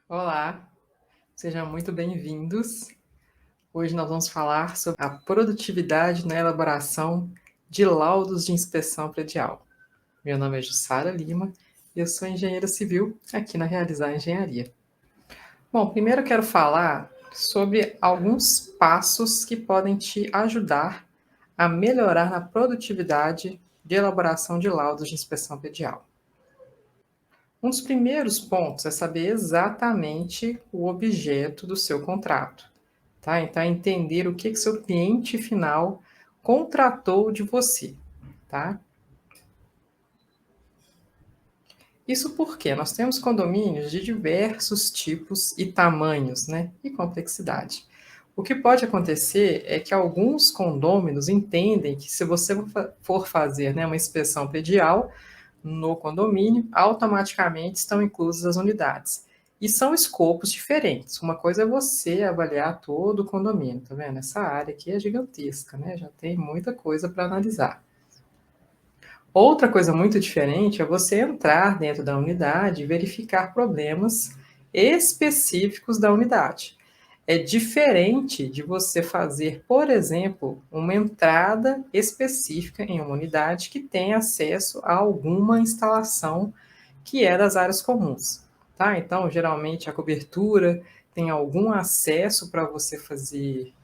Olá, sejam muito bem-vindos. Hoje nós vamos falar sobre a produtividade na elaboração de laudos de inspeção predial. Meu nome é Jussara Lima e eu sou engenheira civil aqui na Realizar Engenharia. Bom, primeiro eu quero falar sobre alguns passos que podem te ajudar a melhorar na produtividade de elaboração de laudos de inspeção predial. Um dos primeiros pontos é saber exatamente o objeto do seu contrato, tá? Então, é entender o que seu cliente final contratou de você, tá? Isso porque nós temos condomínios de diversos tipos e tamanhos, né? E complexidade. O que pode acontecer é que alguns condôminos entendem que se você for fazer, né, uma inspeção predial, no condomínio, automaticamente estão inclusas as unidades. E são escopos diferentes. Uma coisa é você avaliar todo o condomínio, tá vendo? Essa área aqui é gigantesca, né? Já tem muita coisa para analisar. Outra coisa muito diferente é você entrar dentro da unidade e verificar problemas específicos da unidade. É diferente de você fazer, por exemplo, uma entrada específica em uma unidade que tem acesso a alguma instalação que é das áreas comuns, tá? Então, geralmente a cobertura tem algum acesso para você fazer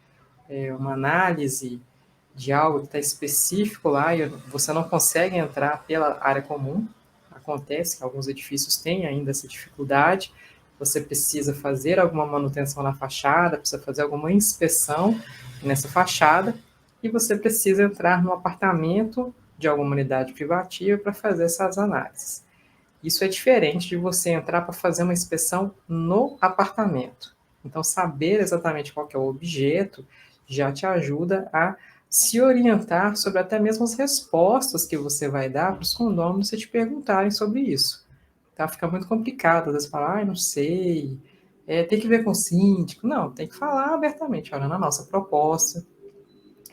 uma análise de algo que está específico lá e você não consegue entrar pela área comum. Acontece que alguns edifícios têm ainda essa dificuldade. Você precisa fazer alguma manutenção na fachada, precisa fazer alguma inspeção nessa fachada e você precisa entrar no apartamento de alguma unidade privativa para fazer essas análises. Isso é diferente de você entrar para fazer uma inspeção no apartamento. Então, saber exatamente qual que é o objeto já te ajuda a se orientar sobre até mesmo as respostas que você vai dar para os condôminos se te perguntarem sobre isso. Tá? Fica muito complicado, às vezes falar, não sei, tem que ver com o síndico. Não, tem que falar abertamente, olha, na nossa proposta,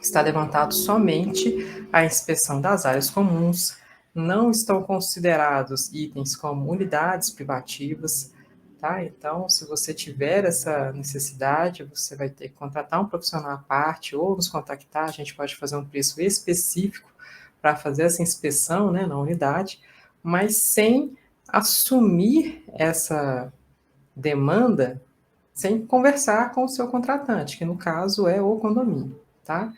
está levantado somente a inspeção das áreas comuns, não estão considerados itens como unidades privativas, tá? Então, se você tiver essa necessidade, você vai ter que contratar um profissional à parte ou nos contactar, a gente pode fazer um preço específico para fazer essa inspeção, né, na unidade, mas sem assumir essa demanda sem conversar com o seu contratante, que no caso é o condomínio, tá?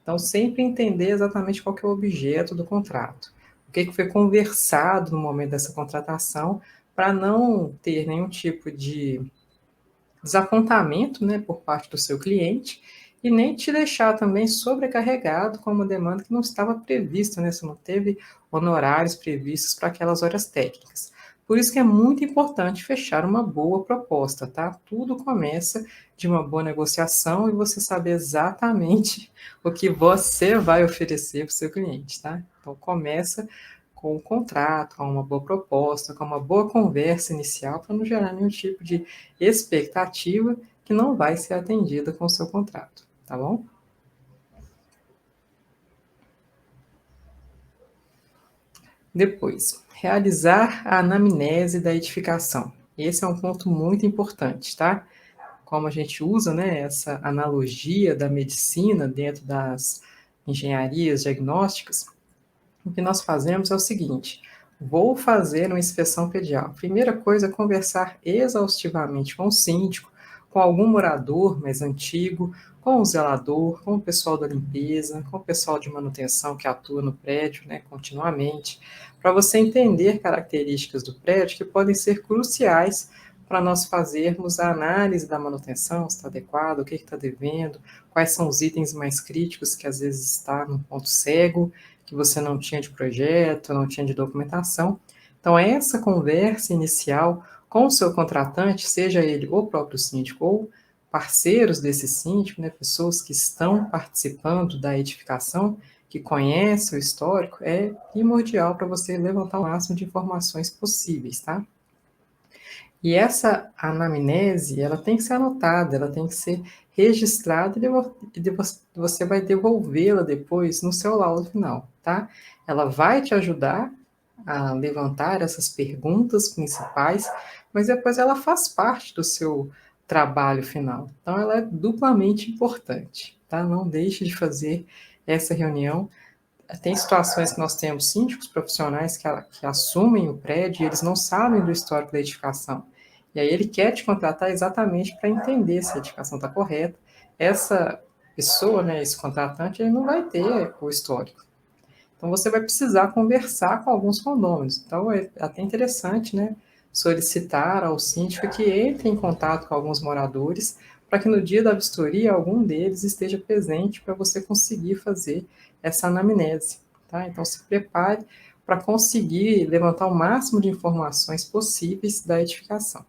Então, sempre entender exatamente qual que é o objeto do contrato. O que foi conversado no momento dessa contratação, para não ter nenhum tipo de desapontamento, né, por parte do seu cliente e nem te deixar também sobrecarregado com uma demanda que não estava prevista, né? Você não teve honorários previstos para aquelas horas técnicas. Por isso que é muito importante fechar uma boa proposta, tá? Tudo começa de uma boa negociação e você saber exatamente o que você vai oferecer para o seu cliente, tá? Então começa com o contrato, com uma boa proposta, com uma boa conversa inicial, para não gerar nenhum tipo de expectativa que não vai ser atendida com o seu contrato, tá bom? Depois, realizar a anamnese da edificação. Esse é um ponto muito importante, tá? Como a gente usa, né, essa analogia da medicina dentro das engenharias diagnósticas, o que nós fazemos é o seguinte: vou fazer uma inspeção predial. Primeira coisa é conversar exaustivamente com o síndico, com algum morador mais antigo, com o zelador, com o pessoal da limpeza, com o pessoal de manutenção que atua no prédio, né, continuamente, para você entender características do prédio que podem ser cruciais para nós fazermos a análise da manutenção, se está adequado, o que está devendo, quais são os itens mais críticos que às vezes está no ponto cego, que você não tinha de projeto, não tinha de documentação. Então, essa conversa inicial com o seu contratante, seja ele o próprio síndico ou parceiros desse síndico, né, pessoas que estão participando da edificação, que conhecem o histórico, é primordial para você levantar o máximo de informações possíveis, tá? E essa anamnese, ela tem que ser anotada, ela tem que ser registrada e você vai devolvê-la depois no seu laudo final, tá? Ela vai te ajudar a levantar essas perguntas principais, mas depois ela faz parte do seu trabalho final. Então, ela é duplamente importante, tá? Não deixe de fazer essa reunião. Tem situações que nós temos síndicos profissionais que assumem o prédio e eles não sabem do histórico da edificação. E aí ele quer te contratar exatamente para entender se a edificação está correta. Essa pessoa, né, esse contratante, ele não vai ter o histórico. Então você vai precisar conversar com alguns condôminos. Então é até interessante, né, solicitar ao síndico que entre em contato com alguns moradores para que no dia da vistoria algum deles esteja presente para você conseguir fazer essa anamnese, tá? Então se prepare para conseguir levantar o máximo de informações possíveis da edificação.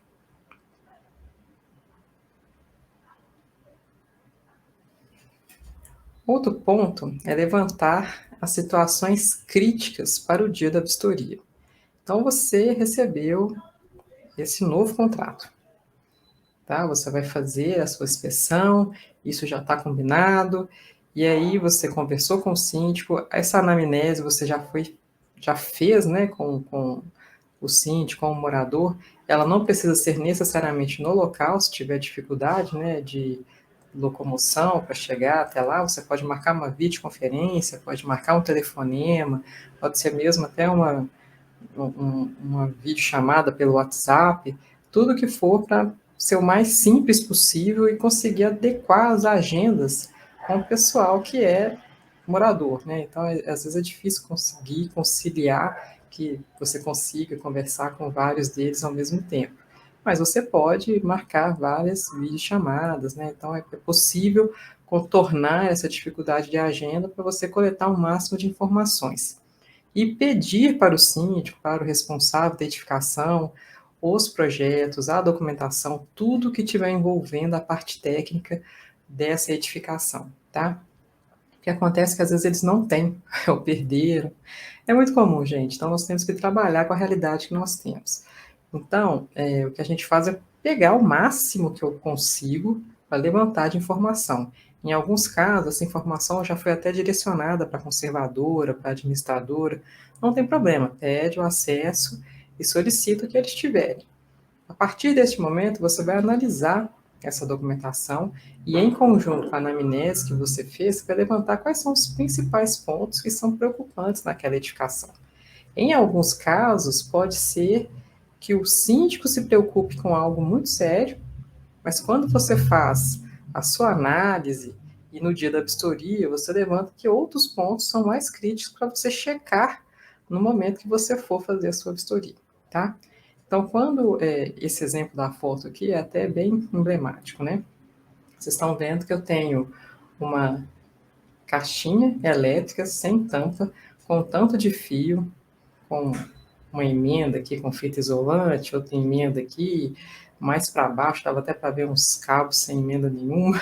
Outro ponto é levantar as situações críticas para o dia da vistoria. Então você recebeu esse novo contrato, tá? Você vai fazer a sua inspeção, isso já está combinado, e aí você conversou com o síndico, essa anamnese você já fez, né, com o síndico, com o morador, ela não precisa ser necessariamente no local, se tiver dificuldade, né, de locomoção para chegar até lá, você pode marcar uma videoconferência, pode marcar um telefonema, pode ser mesmo até uma videochamada pelo WhatsApp, tudo que for para ser o mais simples possível e conseguir adequar as agendas com o pessoal que é morador, né? Então, às vezes é difícil conseguir conciliar que você consiga conversar com vários deles ao mesmo tempo. Mas você pode marcar várias videochamadas, né? Então, é possível contornar essa dificuldade de agenda para você coletar o máximo de informações e pedir para o síndico, para o responsável da edificação, os projetos, a documentação, tudo que estiver envolvendo a parte técnica dessa edificação, tá? O que acontece é que às vezes eles não têm, ou perderam. É muito comum, gente. Então nós temos que trabalhar com a realidade que nós temos. Então, o que a gente faz é pegar o máximo que eu consigo para levantar de informação. Em alguns casos, essa informação já foi até direcionada para a conservadora, para a administradora. Não tem problema, pede o acesso e solicita o que eles tiverem. A partir deste momento, você vai analisar essa documentação e, em conjunto com a anamnese que você fez, vai levantar quais são os principais pontos que são preocupantes naquela edificação. Em alguns casos, pode ser que o síndico se preocupe com algo muito sério, mas quando você faz a sua análise e no dia da vistoria, você levanta que outros pontos são mais críticos para você checar no momento que você for fazer a sua vistoria, tá? Então, quando esse exemplo da foto aqui é até bem emblemático, né? Vocês estão vendo que eu tenho uma caixinha elétrica sem tampa, com tanto de fio, com uma emenda aqui com fita isolante, outra emenda aqui, mais para baixo, dava até para ver uns cabos sem emenda nenhuma.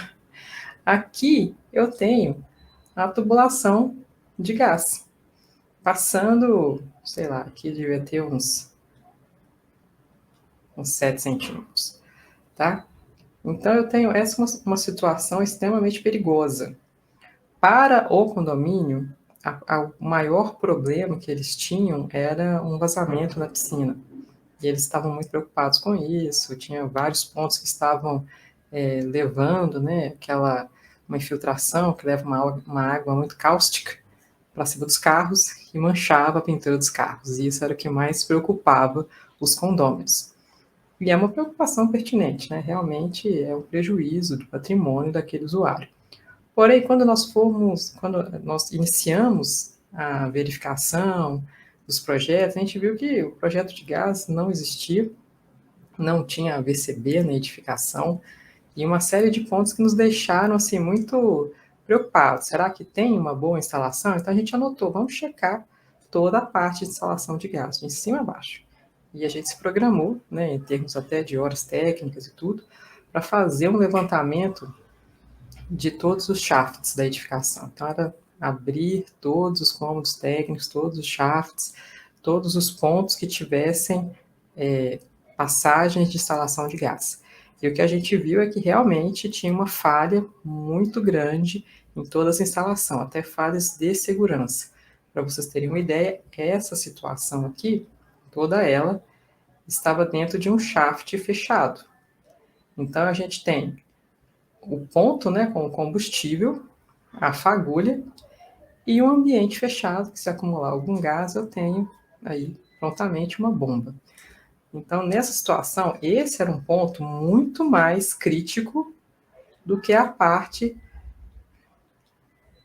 Aqui eu tenho a tubulação de gás, passando, sei lá, aqui devia ter uns 7 centímetros, tá? Então eu tenho essa uma situação extremamente perigosa. Para o condomínio, o maior problema que eles tinham era um vazamento na piscina. E eles estavam muito preocupados com isso, tinha vários pontos que estavam levando, né, uma infiltração que leva uma água muito cáustica para cima dos carros e manchava a pintura dos carros. E isso era o que mais preocupava os condôminos. E é uma preocupação pertinente, né? Realmente é um prejuízo do patrimônio daquele usuário. Porém, quando nós iniciamos a verificação dos projetos, a gente viu que o projeto de gás não existia, não tinha VCB na edificação, e uma série de pontos que nos deixaram assim muito preocupados. Será que tem uma boa instalação? Então a gente anotou, vamos checar toda a parte de instalação de gás, de cima a baixo. E a gente se programou, né, em termos até de horas técnicas e tudo, para fazer um levantamento de todos os shafts da edificação. Então, era abrir todos os cômodos técnicos, todos os shafts, todos os pontos que tivessem passagens de instalação de gás. E o que a gente viu é que realmente tinha uma falha muito grande em toda essa instalação, até falhas de segurança. Para vocês terem uma ideia, essa situação aqui, toda ela, estava dentro de um shaft fechado. Então, a gente tem o ponto, né, com o combustível, a fagulha e um ambiente fechado, que se acumular algum gás, eu tenho aí prontamente uma bomba. Então, nessa situação, esse era um ponto muito mais crítico do que a parte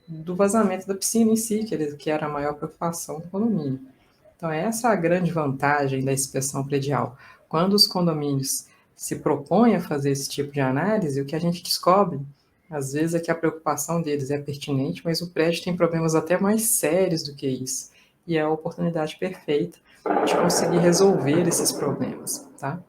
do vazamento da piscina em si, que era a maior preocupação do condomínio. Então, essa é a grande vantagem da inspeção predial. Quando os condomínios se propõem a fazer esse tipo de análise, o que a gente descobre, às vezes, é que a preocupação deles é pertinente, mas o prédio tem problemas até mais sérios do que isso. E é a oportunidade perfeita de conseguir resolver esses problemas, tá?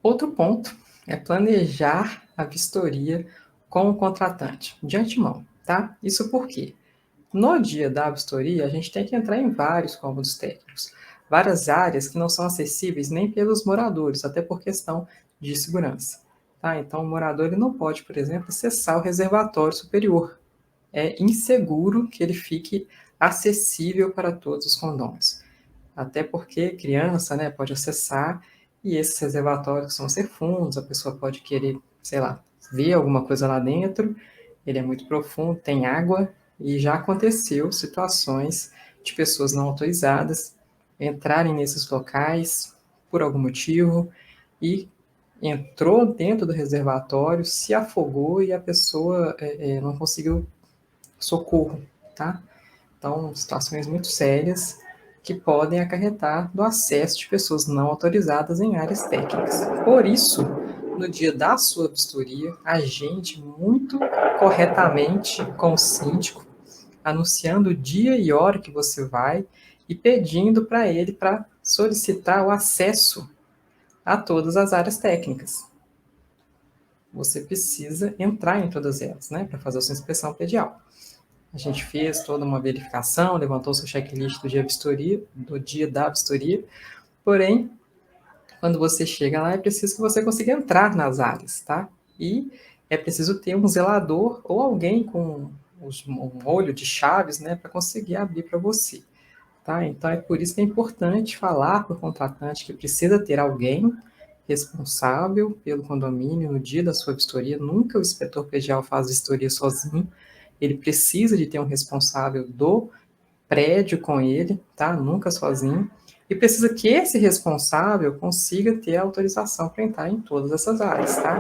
Outro ponto é planejar a vistoria com o contratante, de antemão, tá? Isso por quê? No dia da vistoria, a gente tem que entrar em vários cômodos técnicos, várias áreas que não são acessíveis nem pelos moradores, até por questão de segurança. Tá? Então, o morador ele não pode, por exemplo, acessar o reservatório superior. É inseguro que ele fique acessível para todos os condôminos. Até porque criança, né, pode acessar e esses reservatórios são ser fundos, a pessoa pode querer, sei lá, ver alguma coisa lá dentro, ele é muito profundo, tem água, e já aconteceu situações de pessoas não autorizadas entrarem nesses locais por algum motivo e entrou dentro do reservatório, se afogou e a pessoa não conseguiu socorro, tá? Então, situações muito sérias que podem acarretar do acesso de pessoas não autorizadas em áreas técnicas. Por isso, no dia da sua vistoria, agende muito corretamente com o síndico, anunciando o dia e hora que você vai e pedindo para ele para solicitar o acesso a todas as áreas técnicas. Você precisa entrar em todas elas, né, para fazer a sua inspeção predial. A gente fez toda uma verificação, levantou seu checklist do dia da vistoria, porém, quando você chega lá, é preciso que você consiga entrar nas áreas, tá? E é preciso ter um zelador ou alguém com um olho de chaves, né, para conseguir abrir para você, tá? Então, é por isso que é importante falar para o contratante que precisa ter alguém responsável pelo condomínio no dia da sua vistoria. Nunca o inspetor predial faz vistoria sozinho. Ele precisa de ter um responsável do prédio com ele, tá? Nunca sozinho. E precisa que esse responsável consiga ter autorização para entrar em todas essas áreas, tá?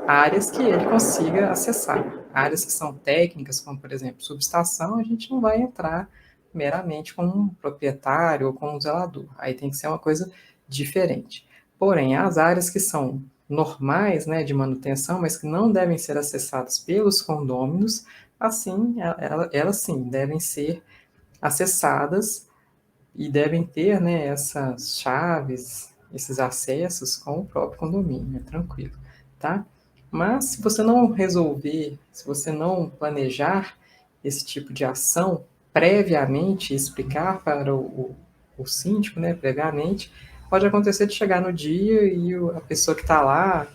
Áreas que ele consiga acessar. Áreas que são técnicas, como por exemplo subestação, a gente não vai entrar meramente com um proprietário ou com um zelador. Aí tem que ser uma coisa diferente. Porém, as áreas que são normais, né, de manutenção, mas que não devem ser acessadas pelos condôminos, assim, elas sim devem ser acessadas e devem ter, né, essas chaves, esses acessos com o próprio condomínio, é tranquilo, tá? Mas se você não resolver, se você não planejar esse tipo de ação previamente, explicar para o síndico, né, previamente, pode acontecer de chegar no dia e a pessoa que está lá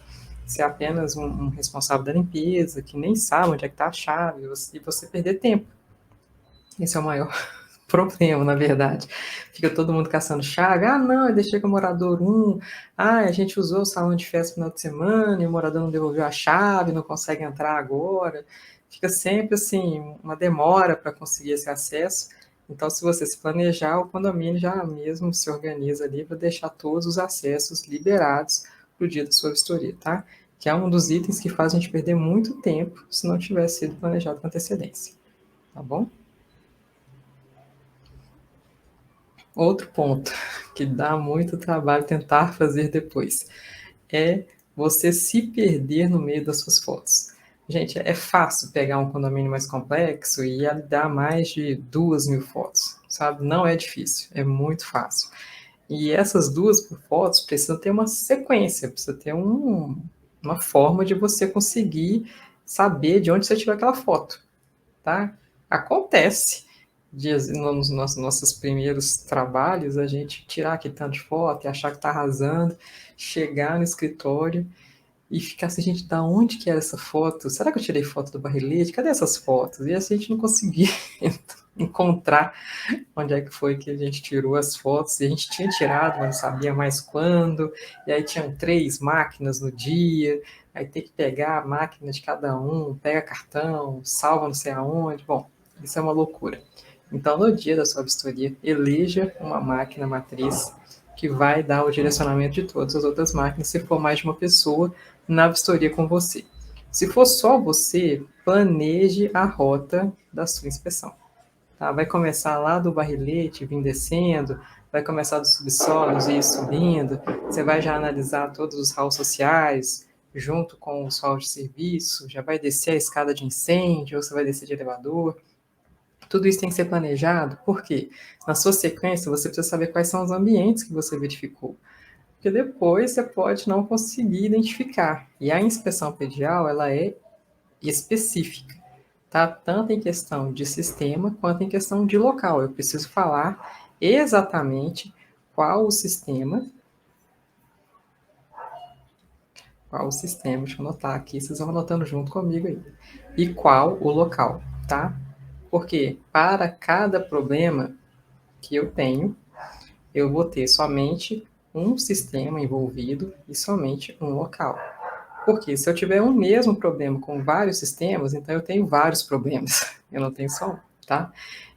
ser apenas um responsável da limpeza, que nem sabe onde é que está a chave, e você perder tempo. Esse é o maior problema, na verdade. Fica todo mundo caçando chave. Ah, não, eu deixei com o morador 1. Ah, a gente usou o salão de festa no final de semana e o morador não devolveu a chave, não consegue entrar agora. Fica sempre assim, uma demora para conseguir esse acesso. Então, se você se planejar, o condomínio já mesmo se organiza ali para deixar todos os acessos liberados para o dia da sua vistoria, tá? Que é um dos itens que faz a gente perder muito tempo se não tivesse sido planejado com antecedência, tá bom? Outro ponto que dá muito trabalho tentar fazer depois é você se perder no meio das suas fotos. Gente, é fácil pegar um condomínio mais complexo e dar mais de 2.000 fotos, sabe? Não é difícil, é muito fácil. E essas 2.000 fotos precisam ter uma sequência, precisa ter uma forma de você conseguir saber de onde você tirou aquela foto, tá? Acontece nos nossos primeiros trabalhos, a gente tirar aqui tanto de foto e achar que está arrasando, chegar no escritório e ficar assim, gente, da onde que era essa foto? Será que eu tirei foto do barrilete? Cadê essas fotos? E assim, a gente não conseguia encontrar onde é que foi que a gente tirou as fotos. E a gente tinha tirado, mas não sabia mais quando. E aí tinham 3 máquinas no dia. Aí tem que pegar a máquina de cada um, pega cartão, salva não sei aonde. Bom, isso é uma loucura. Então, no dia da sua vistoria, eleja uma máquina matriz que vai dar o direcionamento de todas as outras máquinas, se for mais de uma pessoa na vistoria com você. Se for só você, planeje a rota da sua inspeção. Tá? Vai começar lá do barrilete, vir descendo, vai começar dos subsolos e ir subindo. Você vai já analisar todos os halls sociais, junto com os halls de serviço, já vai descer a escada de incêndio, ou você vai descer de elevador. Tudo isso tem que ser planejado, porque na sua sequência você precisa saber quais são os ambientes que você verificou. Porque depois você pode não conseguir identificar. E a inspeção predial, ela é específica, tá? Tanto em questão de sistema quanto em questão de local. Eu preciso falar exatamente qual o sistema, deixa eu anotar aqui, vocês vão anotando junto comigo aí, e qual o local, tá? Porque para cada problema que eu tenho, eu vou ter somente um sistema envolvido e somente um local. Porque se eu tiver um mesmo problema com vários sistemas, então eu tenho vários problemas. Eu não tenho só um, tá?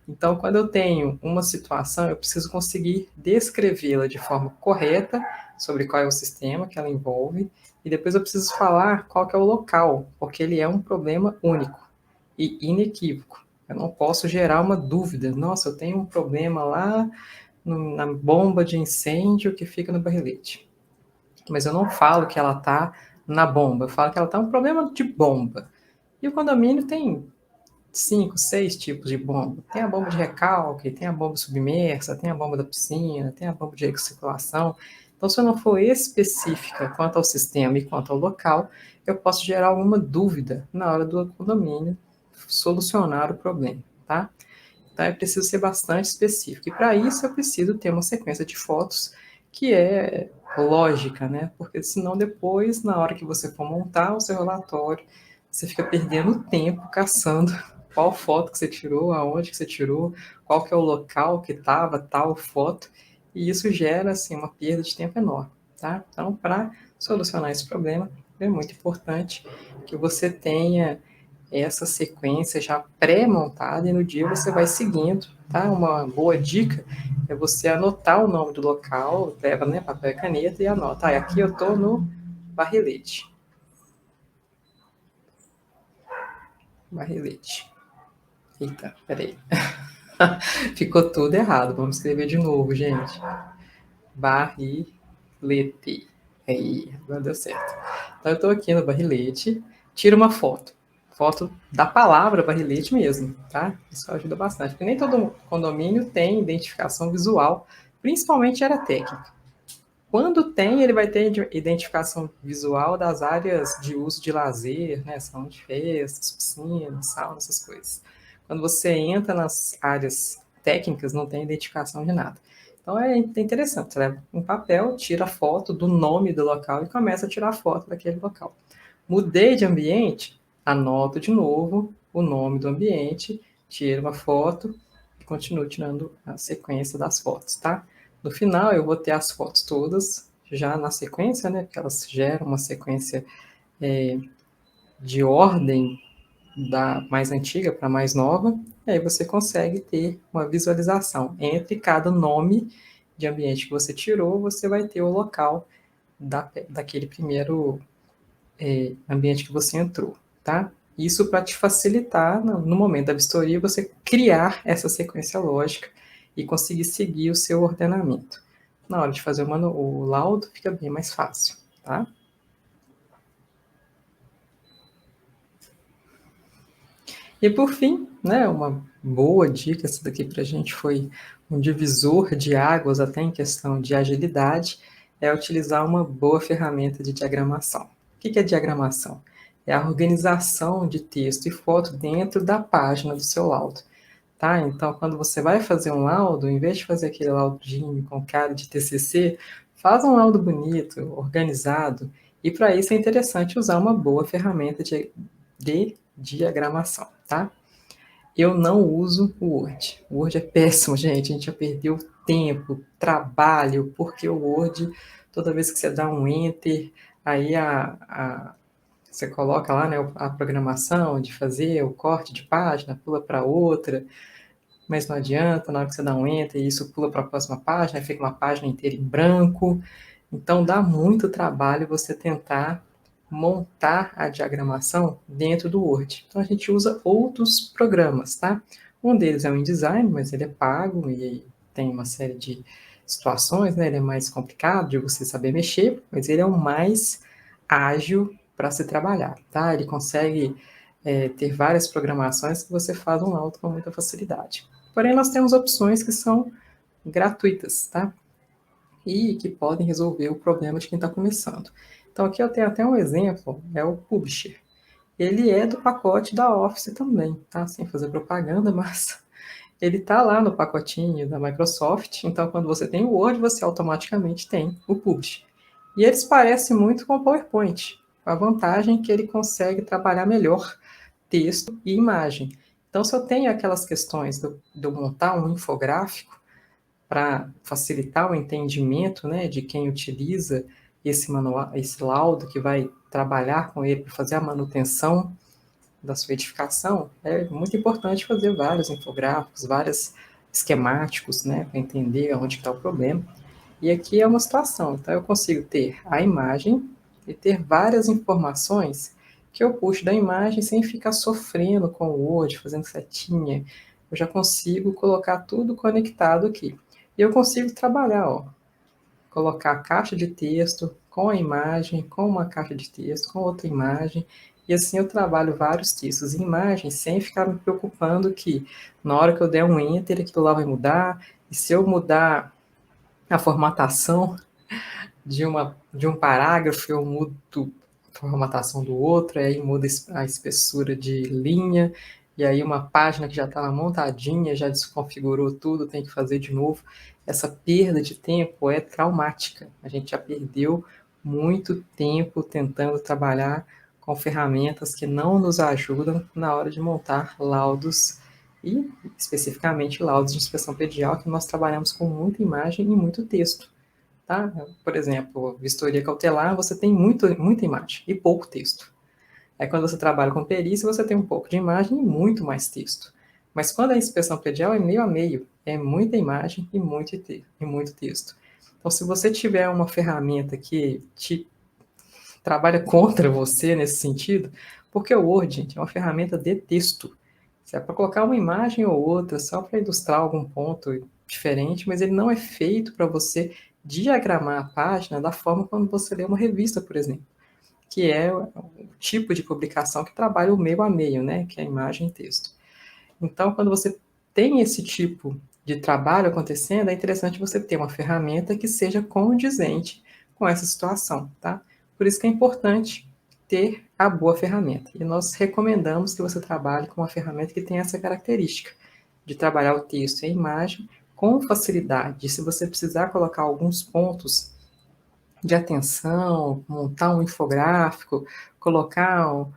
Então, quando eu tenho uma situação, eu preciso conseguir descrevê-la de forma correta sobre qual é o sistema que ela envolve, e depois eu preciso falar qual que é o local, porque ele é um problema único e inequívoco. Eu não posso gerar uma dúvida. Nossa, eu tenho um problema lá na bomba de incêndio que fica no barrilete. Mas eu não falo que ela está na bomba, eu falo que ela está um problema de bomba. E o condomínio tem 5, 6 tipos de bomba. Tem a bomba de recalque, tem a bomba submersa, tem a bomba da piscina, tem a bomba de recirculação. Então, se eu não for específica quanto ao sistema e quanto ao local, eu posso gerar alguma dúvida na hora do condomínio solucionar o problema, tá? Então, é preciso ser bastante específico. E para isso, eu preciso ter uma sequência de fotos que é lógica, né? Porque senão depois, na hora que você for montar o seu relatório, você fica perdendo tempo caçando qual foto que você tirou, aonde que você tirou, qual que é o local que estava tal foto, e isso gera assim uma perda de tempo enorme, tá? Então, para solucionar esse problema, é muito importante que você tenha essa sequência já pré-montada e no dia você vai seguindo, tá? Uma boa dica é você anotar o nome do local, leva, né, papel e caneta e anota. Ah, aqui eu tô no barrilete. Barrilete. Eita, peraí. Ficou tudo errado. Vamos escrever de novo, gente. Barrilete. Aí, agora deu certo. Então eu tô aqui no barrilete, tiro uma foto. Foto da palavra barrilete mesmo, tá? Isso ajuda bastante, porque nem todo condomínio tem identificação visual, principalmente área técnica. Quando tem, ele vai ter identificação visual das áreas de uso de lazer, né? Salão de festas, piscinas, sauna, essas coisas. Quando você entra nas áreas técnicas, não tem identificação de nada. Então é interessante, você leva um papel, tira a foto do nome do local e começa a tirar foto daquele local. Mudei de ambiente, anoto de novo o nome do ambiente, tiro uma foto e continuo tirando a sequência das fotos, tá? No final eu vou ter as fotos todas já na sequência, né? Porque elas geram uma sequência de ordem da mais antiga para a mais nova, e aí você consegue ter uma visualização. Entre cada nome de ambiente que você tirou, você vai ter o local daquele primeiro ambiente que você entrou, tá? Isso para te facilitar, no momento da vistoria, você criar essa sequência lógica e conseguir seguir o seu ordenamento. Na hora de fazer o laudo, fica bem mais fácil, tá? E por fim, né, uma boa dica, essa daqui para a gente foi um divisor de águas até em questão de agilidade, é utilizar uma boa ferramenta de diagramação. O que é diagramação? É a organização de texto e foto dentro da página do seu laudo. Tá? Então, quando você vai fazer um laudo, em vez de fazer aquele laudinho com cara de TCC, faz um laudo bonito, organizado, E para isso é interessante usar uma boa ferramenta de diagramação, tá? Eu não uso o Word. O Word é péssimo, gente. A gente já perdeu tempo, trabalho, porque o Word, toda vez que você dá um Enter, aí você coloca lá, né, a programação de fazer o corte de página, pula para outra, mas não adianta, na hora que você dá um Enter, isso pula para a próxima página, fica uma página inteira em branco. Então dá muito trabalho você tentar montar a diagramação dentro do Word. Então a gente usa outros programas, tá? Um deles é o InDesign, mas ele é pago e tem uma série de situações, né? Ele é mais complicado de você saber mexer, mas ele é o mais ágil para se trabalhar, tá? Ele consegue ter várias programações que você faz um laudo com muita facilidade. Porém, nós temos opções que são gratuitas, tá? E que podem resolver o problema de quem está começando. Então, aqui eu tenho até um exemplo, é o Publisher. Ele é do pacote da Office também, tá? Sem fazer propaganda, mas ele está lá no pacotinho da Microsoft. Então, quando você tem o Word, você automaticamente tem o Publisher. E eles parecem muito com o PowerPoint, com a vantagem que ele consegue trabalhar melhor texto e imagem. Então, se eu tenho aquelas questões de eu montar um infográfico, para facilitar o entendimento, né, de quem utiliza esse manual, esse laudo que vai trabalhar com ele para fazer a manutenção da sua edificação, é muito importante fazer vários infográficos, vários esquemáticos, né, para entender onde está o problema. E aqui é uma situação, então eu consigo ter a imagem e ter várias informações que eu puxo da imagem sem ficar sofrendo com o Word, fazendo setinha. Eu já consigo colocar tudo conectado aqui. E eu consigo trabalhar, ó, colocar a caixa de texto com a imagem, com uma caixa de texto, com outra imagem, e assim eu trabalho vários textos em imagem sem ficar me preocupando que na hora que eu der um enter aquilo lá vai mudar, e se eu mudar a formatação de um parágrafo, eu mudo a formatação do outro, aí muda a espessura de linha, e aí uma página que já estava montadinha, já desconfigurou tudo, tem que fazer de novo. Essa perda de tempo é traumática. A gente já perdeu muito tempo tentando trabalhar com ferramentas que não nos ajudam na hora de montar laudos e especificamente laudos de inspeção predial, que nós trabalhamos com muita imagem e muito texto. Tá? Por exemplo, vistoria cautelar, você tem muita imagem e pouco texto. Aí quando você trabalha com perícia, você tem um pouco de imagem e muito mais texto. Mas quando a inspeção predial é meio a meio, é muita imagem e muito texto. Então, se você tiver uma ferramenta que te trabalha contra você nesse sentido, porque o Word, gente, é uma ferramenta de texto. Se é para colocar uma imagem ou outra, só para ilustrar algum ponto diferente, mas ele não é feito para você diagramar a página da forma quando você lê uma revista, por exemplo, que é o tipo de publicação que trabalha o meio a meio, né, que é a imagem e texto. Então, quando você tem esse tipo de trabalho acontecendo, é interessante você ter uma ferramenta que seja condizente com essa situação, tá? Por isso que é importante ter a boa ferramenta. E nós recomendamos que você trabalhe com uma ferramenta que tenha essa característica de trabalhar o texto e a imagem com facilidade. E se você precisar colocar alguns pontos de atenção, montar um infográfico, colocar um,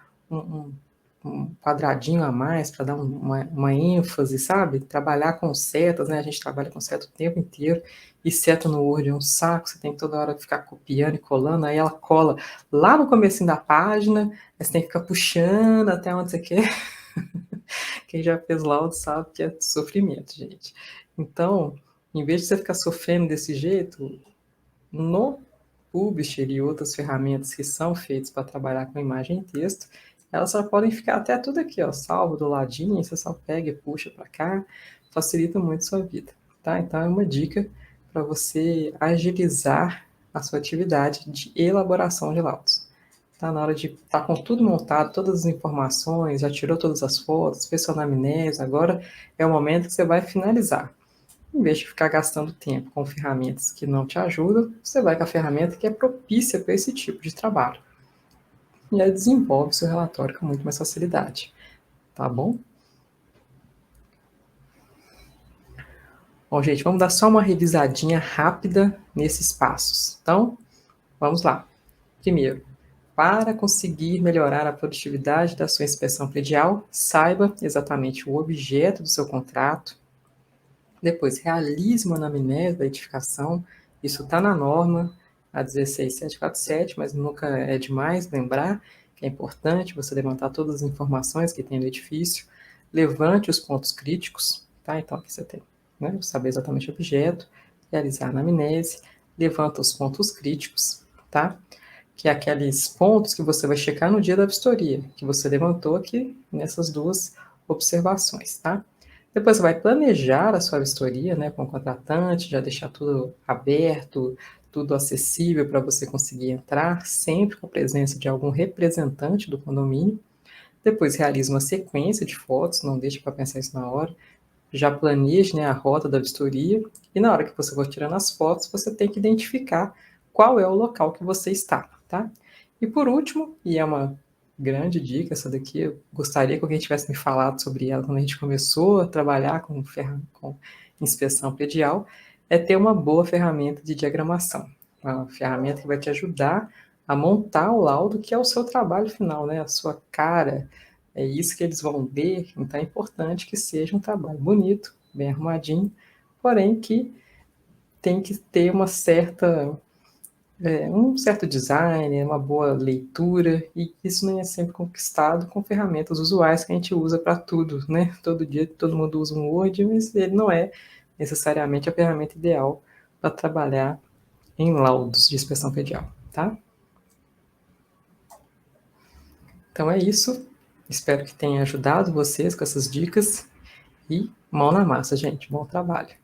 um quadradinho a mais para dar uma ênfase, sabe? Trabalhar com setas, né? A gente trabalha com seta o tempo inteiro, e seta no Word é um saco, você tem que toda hora ficar copiando e colando, aí ela cola lá no comecinho da página, aí você tem que ficar puxando até onde você quer. Quem já fez laudo sabe que é sofrimento, gente. Então, em vez de você ficar sofrendo desse jeito, no Publisher e outras ferramentas que são feitas para trabalhar com imagem e texto, elas só podem ficar até tudo aqui, ó, salvo do ladinho, você só pega e puxa para cá, facilita muito a sua vida, tá? Então é uma dica para você agilizar a sua atividade de elaboração de laudos. Tá na hora de estar com tudo montado, todas as informações, já tirou todas as fotos, fez sua anamnese, agora é o momento que você vai finalizar. Em vez de ficar gastando tempo com ferramentas que não te ajudam, você vai com a ferramenta que é propícia para esse tipo de trabalho. E aí desenvolve seu relatório com muito mais facilidade. Tá bom? Bom, gente, vamos dar só uma revisadinha rápida nesses passos. Então, vamos lá. Primeiro, Para conseguir melhorar a produtividade da sua inspeção predial, saiba exatamente o objeto do seu contrato. Depois, realize uma anamnese da edificação. Isso está na norma, a 16747, mas nunca é demais lembrar que é importante você levantar todas as informações que tem no edifício. Levante os pontos críticos, tá? Então, aqui você tem, né, saber exatamente o objeto, realizar a anamnese, levanta os pontos críticos, tá? Que é aqueles pontos que você vai checar no dia da vistoria, que você levantou aqui nessas duas observações, tá? Depois você vai planejar a sua vistoria, né, com o contratante, já deixar tudo aberto, tudo acessível para você conseguir entrar, sempre com a presença de algum representante do condomínio. Depois realiza uma sequência de fotos, não deixe para pensar isso na hora. Já planeje, né, a rota da vistoria e na hora que você for tirando as fotos, você tem que identificar qual é o local que você está, tá? E por último, e é uma grande dica essa daqui, eu gostaria que alguém tivesse me falado sobre ela quando a gente começou a trabalhar com inspeção predial, é ter uma boa ferramenta de diagramação. Uma ferramenta que vai te ajudar a montar o laudo, que é o seu trabalho final, né? A sua cara, é isso que eles vão ver, então é importante que seja um trabalho bonito, bem arrumadinho, porém que tem que ter um certo design, uma boa leitura, e isso nem é sempre conquistado com ferramentas usuais que a gente usa para tudo, né? Todo dia todo mundo usa um Word, mas ele não é necessariamente a ferramenta ideal para trabalhar em laudos de inspeção predial, tá? Então é isso. Espero que tenha ajudado vocês com essas dicas e mão na massa, gente. Bom trabalho.